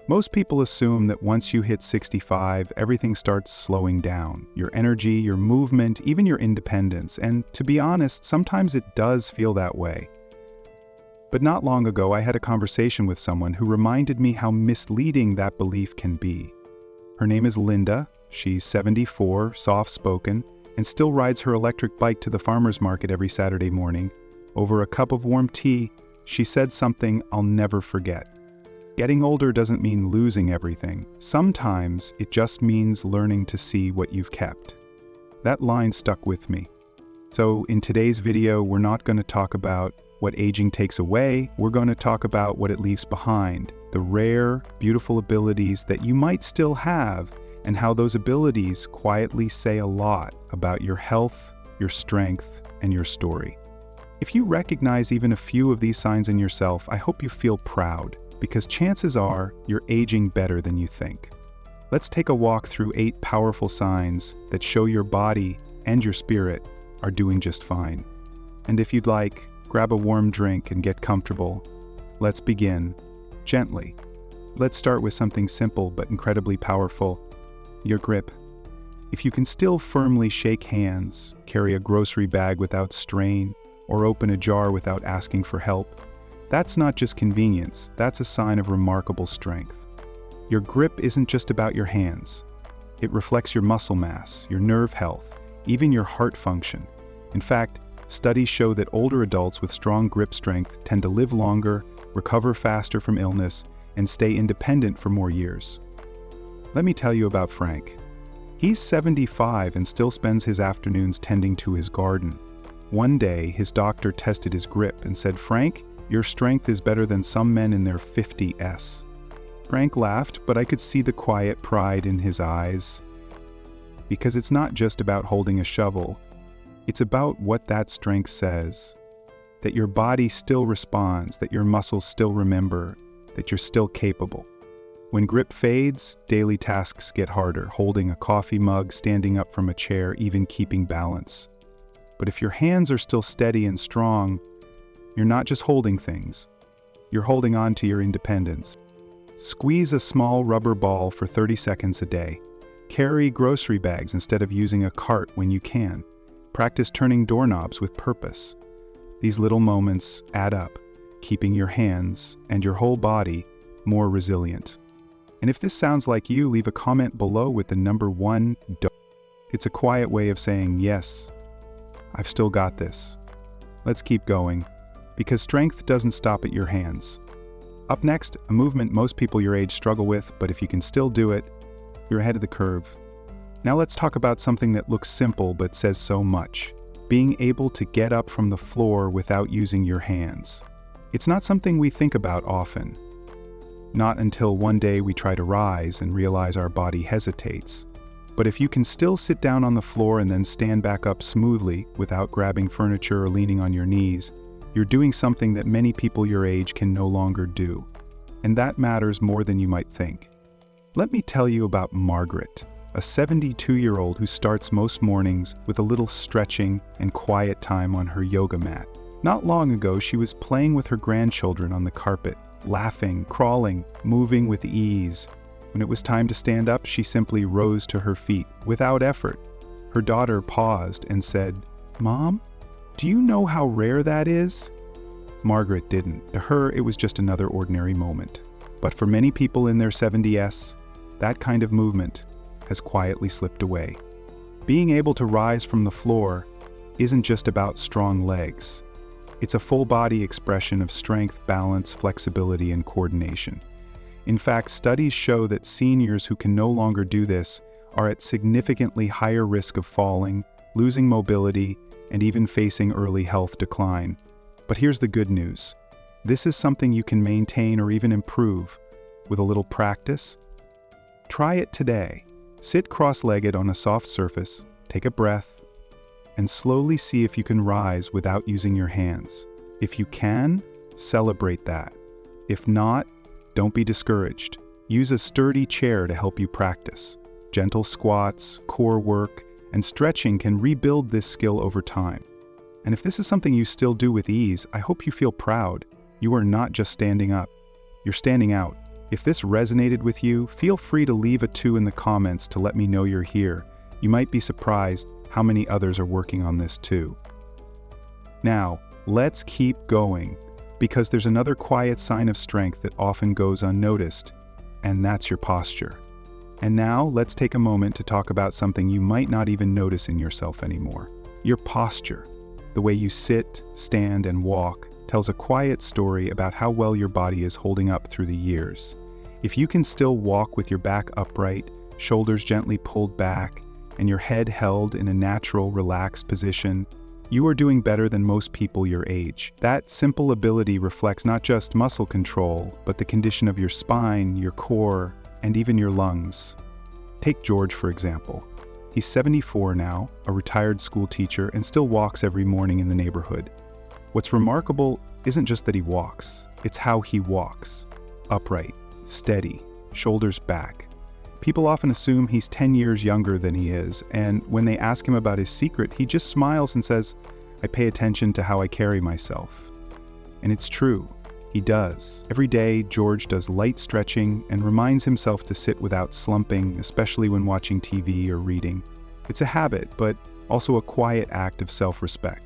Most people assume that once you hit 65, everything starts slowing down. Your energy, your movement, even your independence. And to be honest, sometimes it does feel that way. But not long ago, I had a conversation with someone who reminded me how misleading that belief can be. Her name is Linda. She's 74, soft-spoken, and still rides her electric bike to the farmer's market every Saturday morning. Over a cup of warm tea, she said something I'll never forget. Getting older doesn't mean losing everything. Sometimes it just means learning to see what you've kept. That line stuck with me. So in today's video, we're not going to talk about what aging takes away. We're going to talk about what it leaves behind, the rare, beautiful abilities that you might still have, and how those abilities quietly say a lot about your health, your strength, and your story. If you recognize even a few of these signs in yourself, I hope you feel proud, because chances are you're aging better than you think. Let's take a walk through 8 powerful signs that show your body and your spirit are doing just fine. And if you'd like, grab a warm drink and get comfortable. Let's begin gently. Let's start with something simple but incredibly powerful: your grip. If you can still firmly shake hands, carry a grocery bag without strain, or open a jar without asking for help, that's not just convenience, that's a sign of remarkable strength. Your grip isn't just about your hands. It reflects your muscle mass, your nerve health, even your heart function. In fact, studies show that older adults with strong grip strength tend to live longer, recover faster from illness, and stay independent for more years. Let me tell you about Frank. He's 75 and still spends his afternoons tending to his garden. One day, his doctor tested his grip and said, "Frank, your strength is better than some men in their 50s. Frank laughed, but I could see the quiet pride in his eyes. Because it's not just about holding a shovel. It's about what that strength says. That your body still responds, that your muscles still remember, that you're still capable. When grip fades, daily tasks get harder, holding a coffee mug, standing up from a chair, even keeping balance. But if your hands are still steady and strong, you're not just holding things. You're holding on to your independence. Squeeze a small rubber ball for 30 seconds a day. Carry grocery bags instead of using a cart when you can. Practice turning doorknobs with purpose. These little moments add up, keeping your hands and your whole body more resilient. And if this sounds like you, leave a comment below with the number 1. It's a quiet way of saying, yes, I've still got this. Let's keep going, because strength doesn't stop at your hands. Up next, a movement most people your age struggle with, but if you can still do it, you're ahead of the curve. Now let's talk about something that looks simple but says so much: being able to get up from the floor without using your hands. It's not something we think about often. Not until one day we try to rise and realize our body hesitates. But if you can still sit down on the floor and then stand back up smoothly without grabbing furniture or leaning on your knees, you're doing something that many people your age can no longer do. And that matters more than you might think. Let me tell you about Margaret, a 72-year-old who starts most mornings with a little stretching and quiet time on her yoga mat. Not long ago, she was playing with her grandchildren on the carpet, laughing, crawling, moving with ease. When it was time to stand up, she simply rose to her feet without effort. Her daughter paused and said, "Mom, do you know how rare that is?" Margaret didn't. To her, it was just another ordinary moment. But for many people in their 70s, that kind of movement has quietly slipped away. Being able to rise from the floor isn't just about strong legs. It's a full-body expression of strength, balance, flexibility, and coordination. In fact, studies show that seniors who can no longer do this are at significantly higher risk of falling, losing mobility, and even facing early health decline. But here's the good news. This is something you can maintain or even improve with a little practice. Try it today. Sit cross-legged on a soft surface, take a breath, and slowly see if you can rise without using your hands. If you can, celebrate that. If not, don't be discouraged. Use a sturdy chair to help you practice. Gentle squats, core work, and stretching can rebuild this skill over time. And if this is something you still do with ease, I hope you feel proud. You are not just standing up. You're standing out. If this resonated with you, feel free to leave a 2 in the comments to let me know you're here. You might be surprised how many others are working on this too. Now, let's keep going, because there's another quiet sign of strength that often goes unnoticed, and that's your posture. And now, let's take a moment to talk about something you might not even notice in yourself anymore. Your posture. The way you sit, stand, and walk tells a quiet story about how well your body is holding up through the years. If you can still walk with your back upright, shoulders gently pulled back, and your head held in a natural, relaxed position, you are doing better than most people your age. That simple ability reflects not just muscle control, but the condition of your spine, your core, and even your lungs. Take George, for example. He's 74 now, a retired school teacher, and still walks every morning in the neighborhood. What's remarkable isn't just that he walks, it's how he walks. Upright, steady, shoulders back. People often assume he's 10 years younger than he is, and when they ask him about his secret, he just smiles and says, "I pay attention to how I carry myself." And it's true, he does. Every day, George does light stretching and reminds himself to sit without slumping, especially when watching TV or reading. It's a habit, but also a quiet act of self-respect.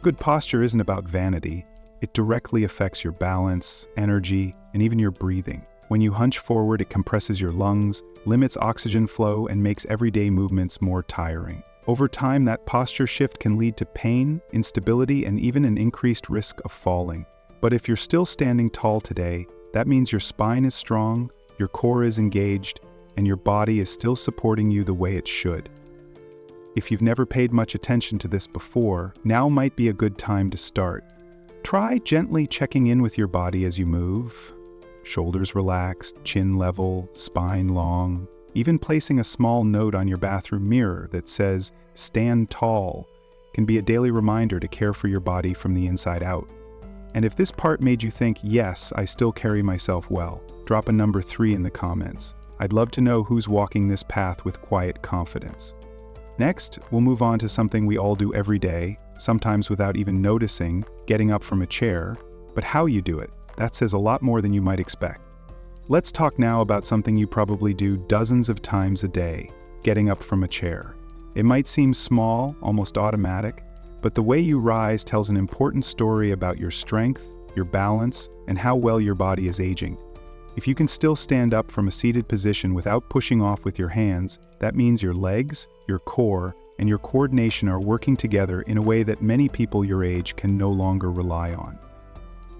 Good posture isn't about vanity. It directly affects your balance, energy, and even your breathing. When you hunch forward, it compresses your lungs, limits oxygen flow, and makes everyday movements more tiring. Over time, that posture shift can lead to pain, instability, and even an increased risk of falling. But if you're still standing tall today, that means your spine is strong, your core is engaged, and your body is still supporting you the way it should. If you've never paid much attention to this before, now might be a good time to start. Try gently checking in with your body as you move. Shoulders relaxed, chin level, spine long. Even placing a small note on your bathroom mirror that says, "Stand tall," can be a daily reminder to care for your body from the inside out. And if this part made you think, "Yes, I still carry myself well," drop a number 3 in the comments. I'd love to know who's walking this path with quiet confidence. Next, we'll move on to something we all do every day, sometimes without even noticing, getting up from a chair. But how you do it, that says a lot more than you might expect. Let's talk now about something you probably do dozens of times a day, getting up from a chair. It might seem small, almost automatic, but the way you rise tells an important story about your strength, your balance, and how well your body is aging. If you can still stand up from a seated position without pushing off with your hands, that means your legs, your core, and your coordination are working together in a way that many people your age can no longer rely on.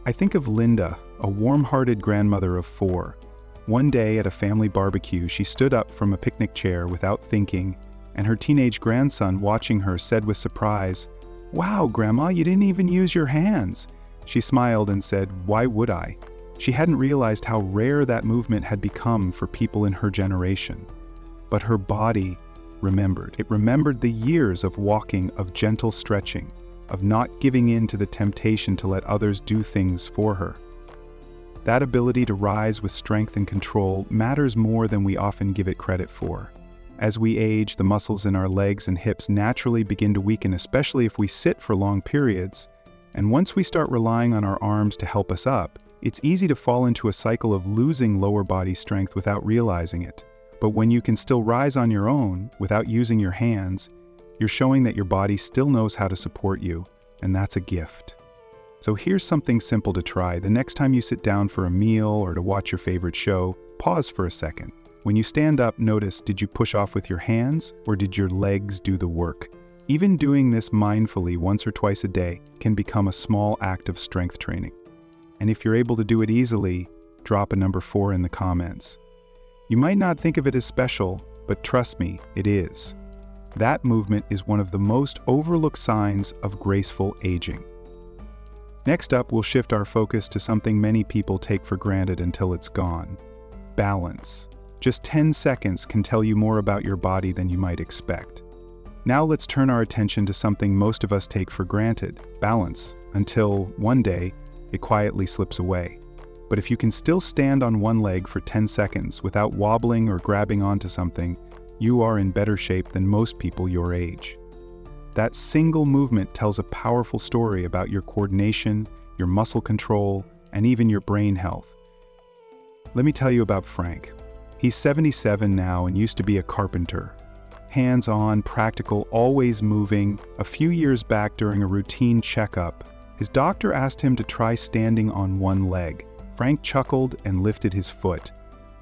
I think of Linda, a warm-hearted grandmother of 4. One day at a family barbecue, she stood up from a picnic chair without thinking, and her teenage grandson watching her said with surprise, "Wow, Grandma, you didn't even use your hands." She smiled and said, "Why would I?" She hadn't realized how rare that movement had become for people in her generation. But her body remembered. It remembered the years of walking, of gentle stretching, of not giving in to the temptation to let others do things for her. That ability to rise with strength and control matters more than we often give it credit for. As we age, the muscles in our legs and hips naturally begin to weaken, especially if we sit for long periods. And once we start relying on our arms to help us up, it's easy to fall into a cycle of losing lower body strength without realizing it. But when you can still rise on your own, without using your hands, you're showing that your body still knows how to support you, and that's a gift. So here's something simple to try. The next time you sit down for a meal or to watch your favorite show, pause for a second. When you stand up, notice, did you push off with your hands, or did your legs do the work? Even doing this mindfully once or twice a day can become a small act of strength training. And if you're able to do it easily, drop a number 4 in the comments. You might not think of it as special, but trust me, it is. That movement is one of the most overlooked signs of graceful aging. Next up, we'll shift our focus to something many people take for granted until it's gone: balance. Just 10 seconds can tell you more about your body than you might expect. Now let's turn our attention to something most of us take for granted: balance, until one day, it quietly slips away. But if you can still stand on one leg for 10 seconds without wobbling or grabbing onto something, you are in better shape than most people your age. That single movement tells a powerful story about your coordination, your muscle control, and even your brain health. Let me tell you about Frank. He's 77 now and used to be a carpenter. Hands-on, practical, always moving. A few years back during a routine checkup, his doctor asked him to try standing on one leg. Frank chuckled and lifted his foot,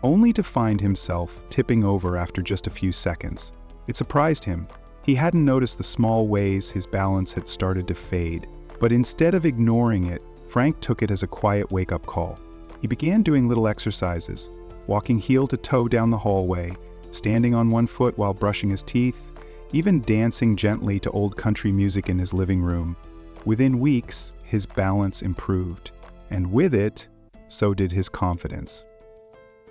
only to find himself tipping over after just a few seconds. It surprised him. He hadn't noticed the small ways his balance had started to fade. But instead of ignoring it, Frank took it as a quiet wake-up call. He began doing little exercises, walking heel to toe down the hallway, standing on one foot while brushing his teeth, even dancing gently to old country music in his living room. Within weeks, his balance improved, and with it, so did his confidence.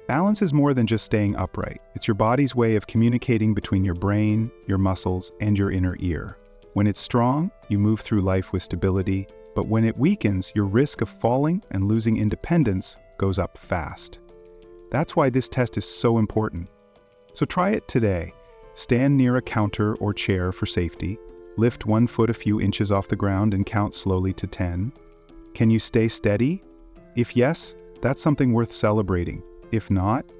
Balance is more than just staying upright. It's your body's way of communicating between your brain, your muscles, and your inner ear. When it's strong, you move through life with stability, but when it weakens, your risk of falling and losing independence goes up fast. That's why this test is so important. So try it today. Stand near a counter or chair for safety. Lift one foot a few inches off the ground and count slowly to 10. Can you stay steady? If yes, that's something worth celebrating. If not,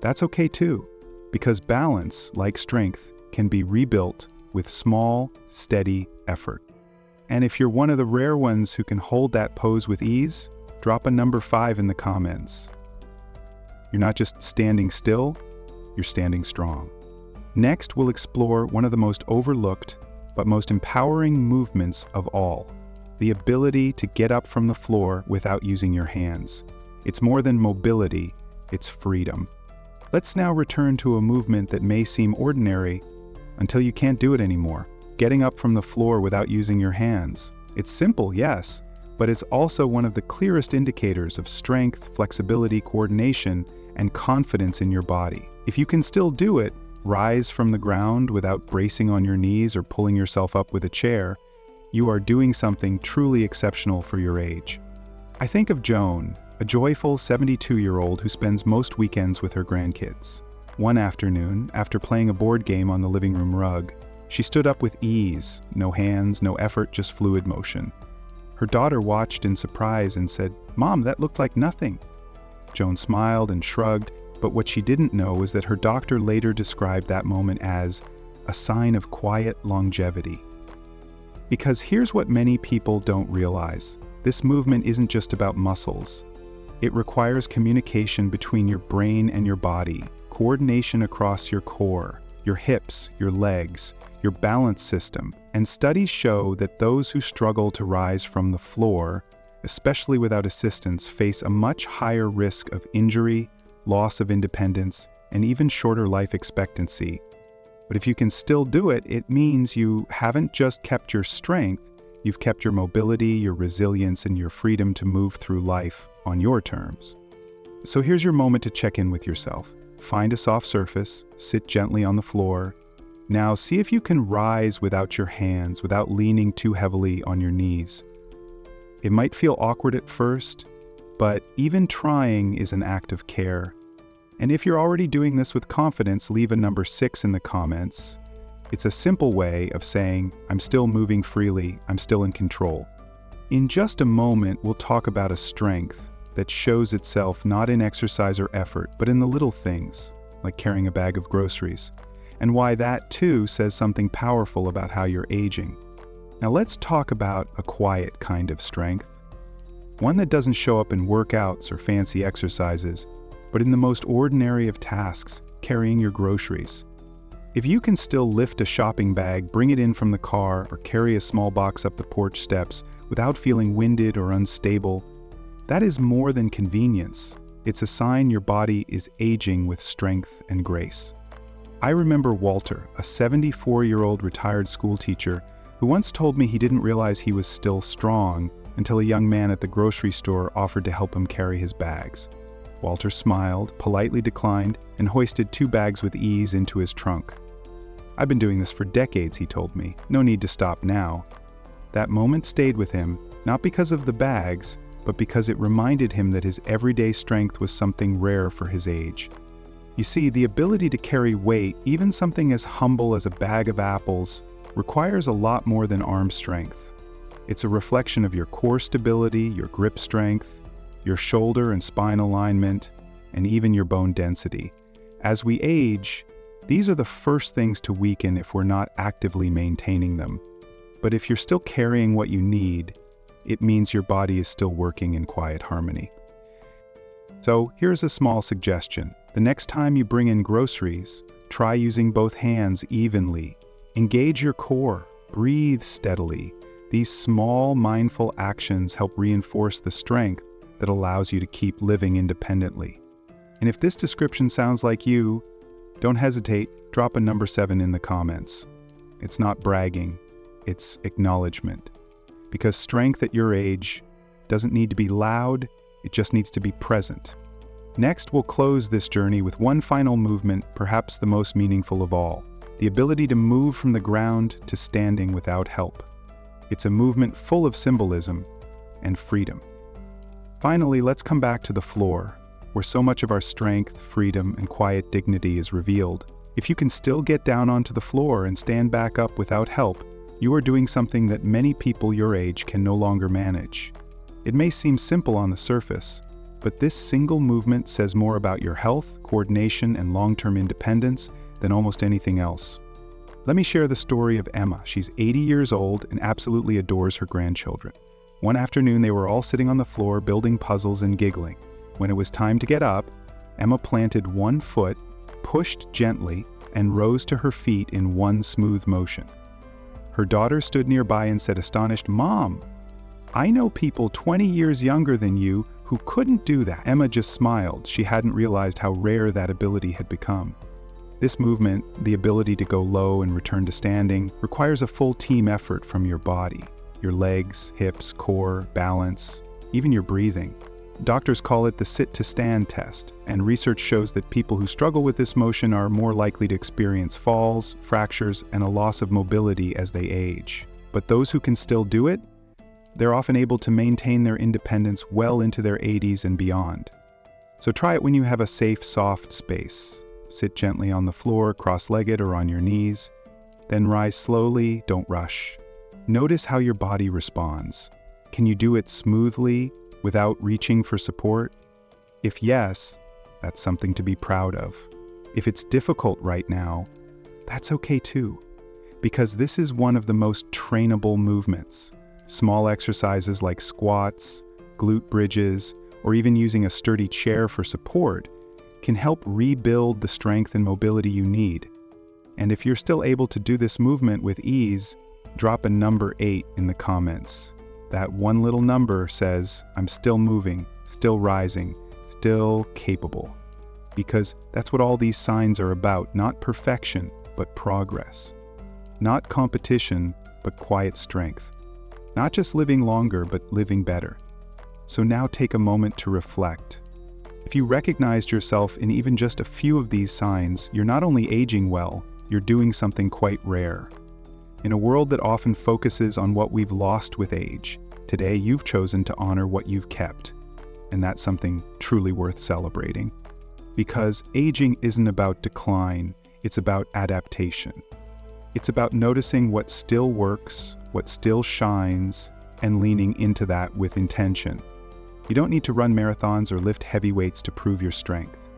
that's okay too, because balance, like strength, can be rebuilt with small, steady effort. And if you're one of the rare ones who can hold that pose with ease, drop a number 5 in the comments. You're not just standing still, you're standing strong. Next, we'll explore one of the most overlooked but most empowering movements of all, the ability to get up from the floor without using your hands. It's more than mobility, it's freedom. Let's now return to a movement that may seem ordinary until you can't do it anymore. Getting up from the floor without using your hands. It's simple, yes, but it's also one of the clearest indicators of strength, flexibility, coordination, and confidence in your body. If you can still do it, rise from the ground without bracing on your knees or pulling yourself up with a chair, you are doing something truly exceptional for your age. I think of Joan, a joyful 72-year-old who spends most weekends with her grandkids. One afternoon, after playing a board game on the living room rug, she stood up with ease, no hands, no effort, just fluid motion. Her daughter watched in surprise and said, "Mom, that looked like nothing." Joan smiled and shrugged, but what she didn't know was that her doctor later described that moment as a sign of quiet longevity. Because here's what many people don't realize. This movement isn't just about muscles. It requires communication between your brain and your body, coordination across your core, your hips, your legs, your balance system. And studies show that those who struggle to rise from the floor, especially without assistance, face a much higher risk of injury, loss of independence, and even shorter life expectancy. But if you can still do it, it means you haven't just kept your strength, you've kept your mobility, your resilience, and your freedom to move through life on your terms. So here's your moment to check in with yourself. Find a soft surface, sit gently on the floor. Now see if you can rise without your hands, without leaning too heavily on your knees. It might feel awkward at first, but even trying is an act of care. And if you're already doing this with confidence, leave a number 6 in the comments. It's a simple way of saying, I'm still moving freely, I'm still in control. In just a moment, we'll talk about a strength that shows itself not in exercise or effort, but in the little things, like carrying a bag of groceries, and why that too says something powerful about how you're aging. Now let's talk about a quiet kind of strength. One that doesn't show up in workouts or fancy exercises, but in the most ordinary of tasks, carrying your groceries. If you can still lift a shopping bag, bring it in from the car, or carry a small box up the porch steps without feeling winded or unstable, that is more than convenience. It's a sign your body is aging with strength and grace. I remember Walter, a 74-year-old retired school teacher, who once told me he didn't realize he was still strong until a young man at the grocery store offered to help him carry his bags. Walter smiled, politely declined, and hoisted 2 bags with ease into his trunk. I've been doing this for decades, he told me. No need to stop now. That moment stayed with him, not because of the bags, but because it reminded him that his everyday strength was something rare for his age. You see, the ability to carry weight, even something as humble as a bag of apples, requires a lot more than arm strength. It's a reflection of your core stability, your grip strength, your shoulder and spine alignment, and even your bone density. As we age, these are the first things to weaken if we're not actively maintaining them. But if you're still carrying what you need, it means your body is still working in quiet harmony. So here's a small suggestion. The next time you bring in groceries, try using both hands evenly. Engage your core. Breathe steadily. These small, mindful actions help reinforce the strength that allows you to keep living independently. And if this description sounds like you, don't hesitate, drop a number 7 in the comments. It's not bragging, it's acknowledgement. Because strength at your age doesn't need to be loud, it just needs to be present. Next, we'll close this journey with one final movement, perhaps the most meaningful of all, the ability to move from the ground to standing without help. It's a movement full of symbolism and freedom. Finally, let's come back to the floor, where so much of our strength, freedom, and quiet dignity is revealed. If you can still get down onto the floor and stand back up without help, you are doing something that many people your age can no longer manage. It may seem simple on the surface, but this single movement says more about your health, coordination, and long-term independence than almost anything else. Let me share the story of Emma. She's 80 years old and absolutely adores her grandchildren. One afternoon, they were all sitting on the floor building puzzles and giggling. When it was time to get up, Emma planted one foot, pushed gently, and rose to her feet in one smooth motion. Her daughter stood nearby and said, astonished, "Mom, I know people 20 years younger than you who couldn't do that." Emma just smiled. She hadn't realized how rare that ability had become. This movement, the ability to go low and return to standing, requires a full team effort from your body, your legs, hips, core, balance, even your breathing. Doctors call it the sit-to-stand test, and research shows that people who struggle with this motion are more likely to experience falls, fractures, and a loss of mobility as they age. But those who can still do it, they're often able to maintain their independence well into their 80s and beyond. So try it when you have a safe, soft space. Sit gently on the floor, cross-legged or on your knees. Then rise slowly, don't rush. Notice how your body responds. Can you do it smoothly, without reaching for support? If yes, that's something to be proud of. If it's difficult right now, that's okay too, because this is one of the most trainable movements. Small exercises like squats, glute bridges, or even using a sturdy chair for support can help rebuild the strength and mobility you need. And if you're still able to do this movement with ease, drop a number 8 in the comments. That one little number says, I'm still moving, still rising, still capable. Because that's what all these signs are about, not perfection, but progress. Not competition, but quiet strength. Not just living longer, but living better. So now take a moment to reflect. If you recognized yourself in even just a few of these signs, you're not only aging well, you're doing something quite rare. In a world that often focuses on what we've lost with age, today you've chosen to honor what you've kept. And that's something truly worth celebrating. Because aging isn't about decline, it's about adaptation. It's about noticing what still works, what still shines, and leaning into that with intention. You don't need to run marathons or lift heavy weights to prove your strength.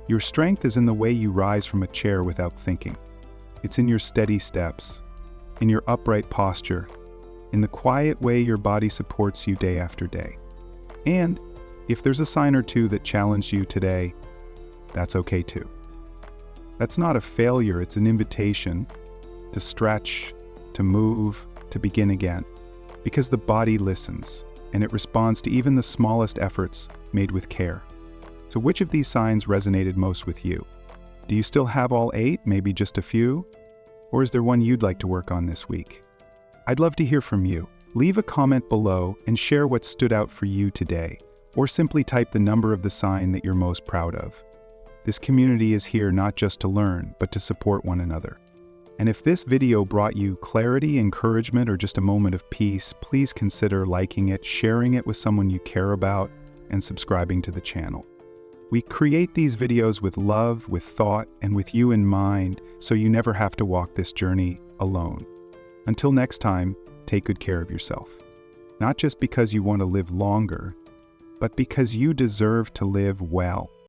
Your strength is in the way you rise from a chair without thinking. It's in your steady steps, in your upright posture, in the quiet way your body supports you day after day. And if there's a sign or two that challenged you today, that's okay too. That's not a failure, it's an invitation to stretch, to move, to begin again. Because the body listens, and it responds to even the smallest efforts made with care. So which of these signs resonated most with you? Do you still have all 8, maybe just a few? Or is there one you'd like to work on this week? I'd love to hear from you. Leave a comment below and share what stood out for you today, or simply type the number of the sign that you're most proud of. This community is here not just to learn, but to support one another. And if this video brought you clarity, encouragement, or just a moment of peace, please consider liking it, sharing it with someone you care about, and subscribing to the channel. We create these videos with love, with thought, and with you in mind, so you never have to walk this journey alone. Until next time, take good care of yourself. Not just because you want to live longer, but because you deserve to live well.